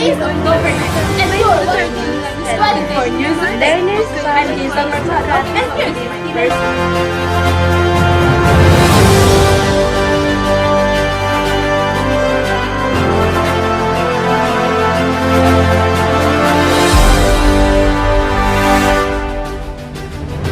Today is October 9th, and you're watching 24 News Update. I'm Jayson and here's my first.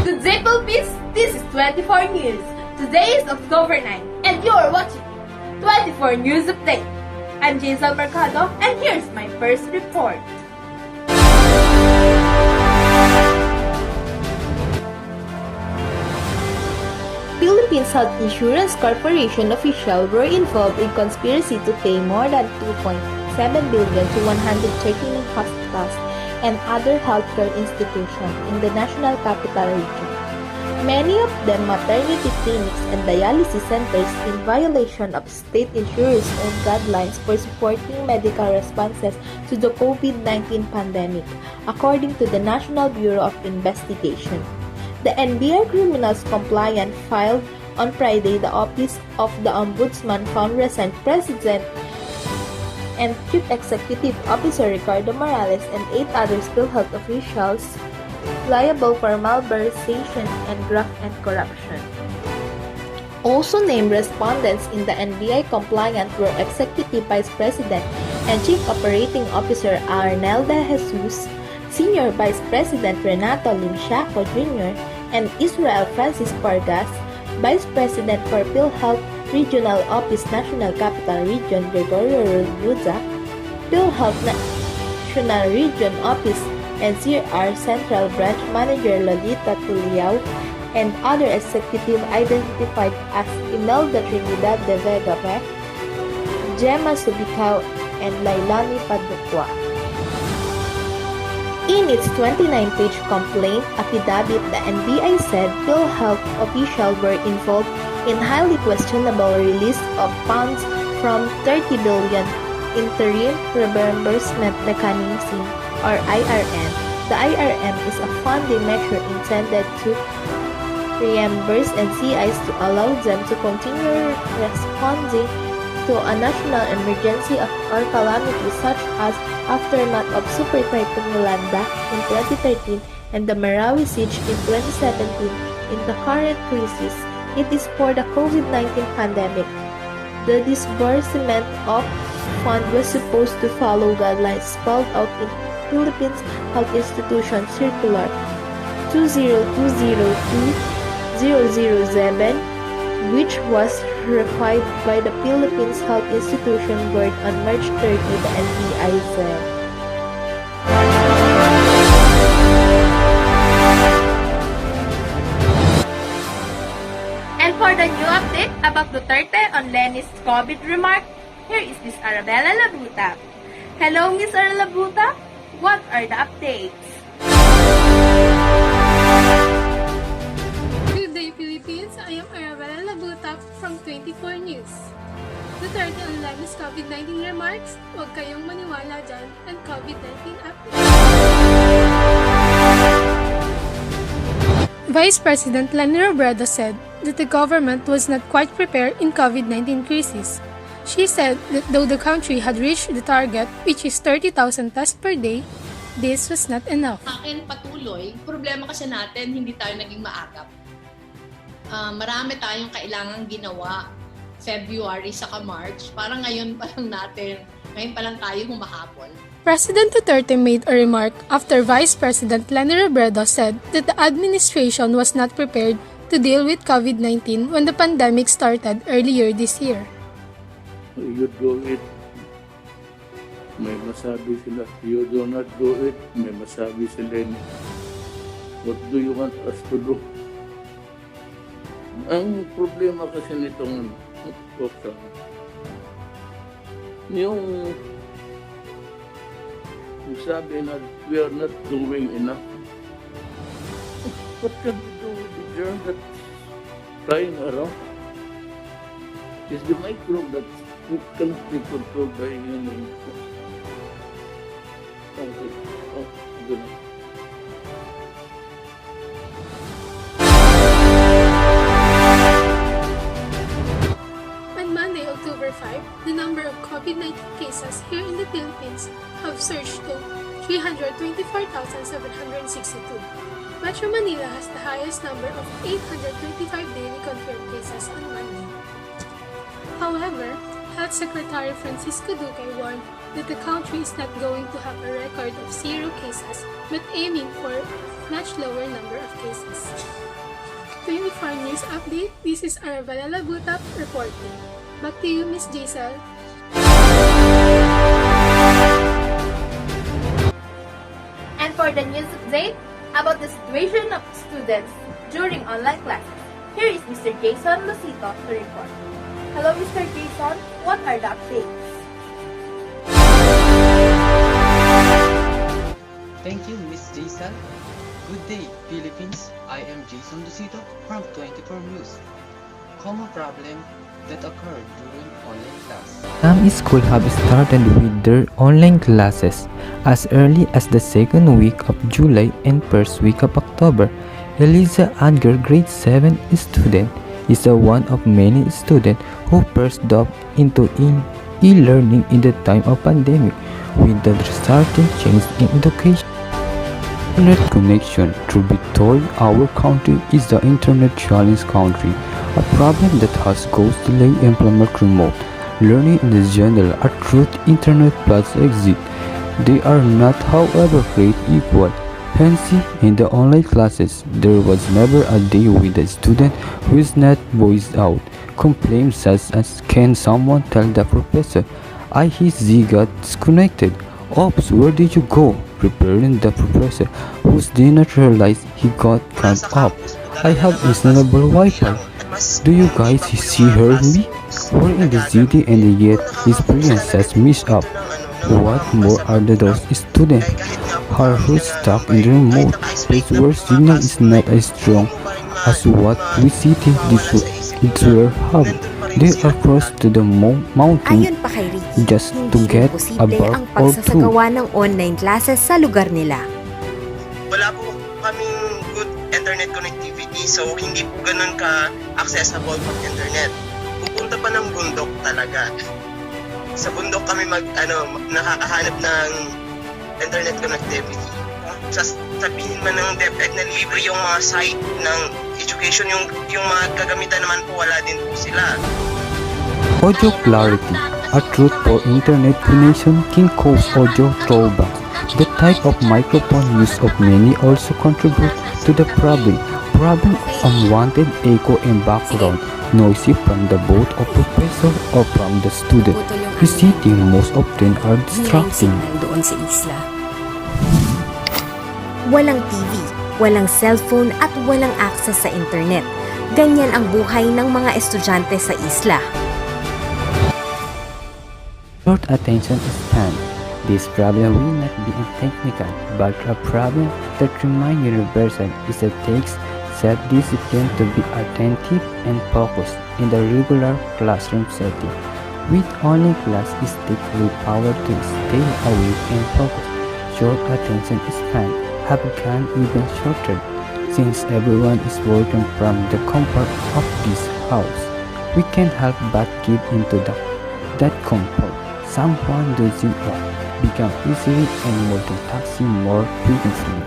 Good day, Philippines. This is 24 News. Today is October 9th, and you're watching 24 News Update. I'm Jayson and here's my first report. Philippines Health Insurance Corporation officials were involved in conspiracy to pay more than 2.7 billion to 113 hospitals and other healthcare institutions in the National Capital Region. Many of them maternity clinics and dialysis centers in violation of state insurers' own guidelines for supporting medical responses to the COVID-19 pandemic, according to the National Bureau of Investigation. The NBI Criminals Compliance filed on Friday the Office of the Ombudsman found recent President and Chief Executive Officer Ricardo Morales and 8 other PhilHealth officials liable for malversation and graft and corruption. Also named respondents in the NBI compliance were Executive Vice President and Chief Operating Officer Arnelda Jesus, Senior Vice President Renato Limsiaco Jr., and Israel Francis Pargas, Vice President for PhilHealth Regional Office National Capital Region Gregorio Rodriguez, PhilHealth National Region Office and CR Central Branch Manager Lolita Tuliao, and other executives identified as Imelda Trinidad de Vega Beck, Gemma Subicao, and Lailani Padukwa. In its 29-page complaint affidavit, the NBI said PhilHealth officials were involved in highly questionable release of funds from 30 billion Interim Reimbursement Mechanism or IRM. The IRM is a funding measure intended to reimburse NCIs to allow them to continue responding to a national emergency or calamity such as aftermath of Super Typhoon Yolanda in 2013 and the Marawi siege in 2017. In the current crisis, it is for the COVID-19 pandemic. The disbursement of fund was supposed to follow guidelines spelled out in Philippines Health Institution Circular 2020-2007, which was ratified by the Philippines Health Institution Board on March 30, the NBI said. And for the new update about Duterte on Lenny's COVID remark, here is Miss Arabella Labuta. Hello, Miss Labuta. What are the updates? Good day, Philippines. I am Arabella Labuta from 24 News. Duterte on Lenny's COVID-19 remarks, huwag kayong maniwala dyan, and COVID-19 update. Vice President Leni Robredo said that the government was not quite prepared in COVID-19 crisis. She said that though the country had reached the target, which is 30,000 tests per day, this was not enough. Akin patuloy, problema kasi natin, hindi tayo naging maagap. Marami tayong kailangang ginawa February saka March, parang ngayon pa lang tayo humahabol. President Duterte made a remark after Vice President Leni Robredo said that the administration was not prepared to deal with COVID-19 when the pandemic started earlier this year. You do it, may masabi sila. You do not do it, may masabi sila. What do you want us to do? Ang problema kasi nitong yung sabi na we are not doing enough. What can we do with the germ that's flying around? It's the microbe that cannot be controlled by any. On Monday, October 5, the number of COVID-19 cases here in in the Philippines have surged to 324,762. Metro Manila has the highest number of 825 daily confirmed cases on Monday. However, Health Secretary Francisco Duque warned that the country is not going to have a record of 0 cases but aiming for a much lower number of cases. 24 News Update, this is Arabella Butap reporting. Back to you, Ms. Jayson. And for the news update about the situation of students during online classes, here is Mr. Jayson Losito to report. Hello, Mr. Jayson. What are the updates? Thank you, Miss Jayson. Good day, Philippines. I am Jayson Losito from 24 News. Common problem that occurred during online class. Some schools have started with their online classes as early as the second week of July and first week of October. Eliza Adger, grade 7 student, is one of many students who first dove into e-learning in the time of pandemic with the resulting change in education. Internet connection. Truth be told, our country is the internet challenged country, a problem that has caused delay implement remote learning in the general. A truth internet plus exit. They are not, however, created equal. Hence, in the online classes, there was never a day with a student who is not voiced out. Complaints such as, "Can someone tell the professor his Z got disconnected? Oops, where did you go?" Preparing the professor, who's did not realize he got cut off. "I have installable Wi-Fi. Do you guys hear me? We're in the city and yet his brilliance has messed up. What more are those students who stuck in the remote place where signal is not as strong as what we city it's where have. They are close to the mountain Ayon pa kay Ricky, just to hindi get a posible bar ang or two." pagsasagawa ng online classes sa lugar nila. Wala po kaming good internet connectivity, so hindi po ganun ka-accessible pag internet. Pupunta pa ng bundok talaga. Sa bundok kami nakakahanap ng internet connectivity. Sabihin man ng DepEd na libre yung mga site ng education, yung mga gagamitan naman po wala din po sila. Audio clarity. A truth for internet connection can cause audio throwbacks. The type of microphone used of many also contribute to the problem. Problem of unwanted echo and background noisy from the both of professor or from the student. Visiting most often are distracting. Doon sa isla. Walang TV, walang cellphone at walang access sa internet. Ganyan ang buhay ng mga estudyante sa isla. Short attention span. This problem will not be technical, but a problem that remains universal is it takes self-discipline to be attentive and focused in the regular classroom setting. With online class, it takes willpower to stay awake and focused. Short attention span have gone even shorter since everyone is working from the comfort of this house. We can't help but give into that comfort. Someone dozing off become easily and multitasking more frequently.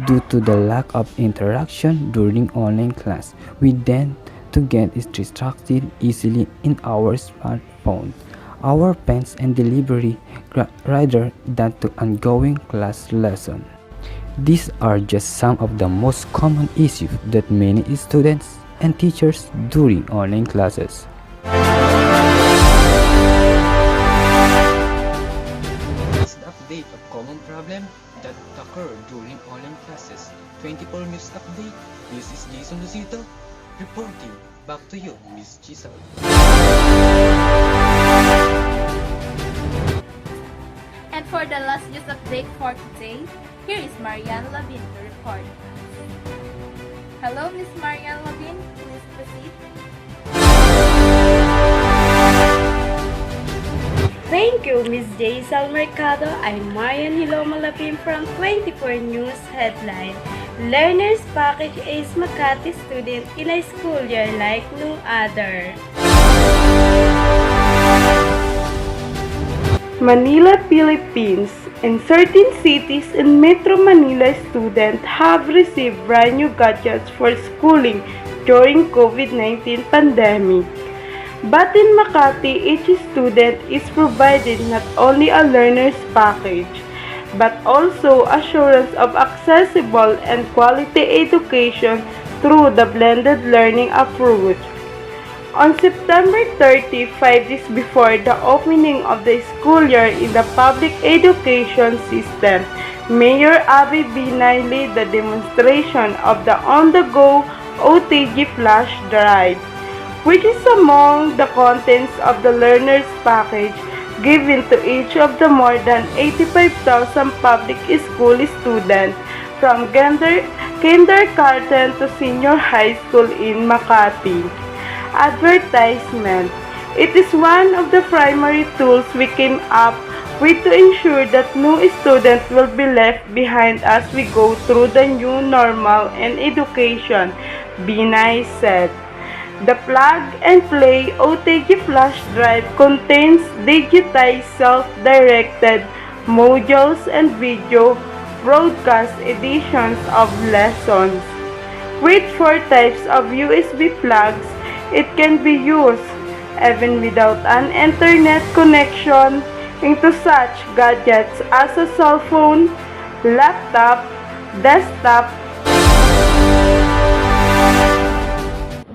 Due to the lack of interaction during online class, we tend to get distracted easily in our smartphone, our pens and delivery rather than to ongoing class lesson. These are just some of the most common issues that many students and teachers during online classes. That's the update of common problem that occur during online classes. 24 News Update. This is Jayson Losito reporting. Back to you, Miss Jayson. And for the last news update for today, here is Marianne Lavin to report. Hello, Miss Marianne Lavin. Please proceed. Thank you, Ms. Jayson Mercado. I'm Marian Hiloma Lapin from 24 News Headline. Learners package Ace Makati student in a school year like no other. Manila, Philippines. In certain cities in Metro Manila, students have received brand new gadgets for schooling during COVID-19 pandemic. But in Makati, each student is provided not only a learner's package, but also assurance of accessible and quality education through the blended learning approach. On September 30, 5 days before the opening of the school year in the public education system, Mayor Abby Binay led the demonstration of the on-the-go OTG flash drive, which is among the contents of the learner's package given to each of the more than 85,000 public school students from kindergarten to senior high school in Makati. Advertisement. It is one of the primary tools we came up with to ensure that no student will be left behind as we go through the new normal in education, Binay said. The plug-and-play OTG flash drive contains digitized self-directed modules and video broadcast editions of lessons. With 4 types of USB plugs, it can be used, even without an internet connection, into such gadgets as a cell phone, laptop, desktop.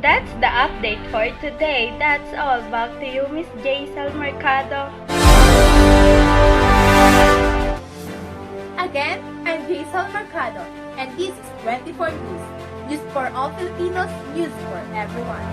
That's the update for today. That's all. Back to you, Miss Jayson Mercado. Again, I'm Jayson Mercado, and this is 24 News. News for all Filipinos, news for everyone.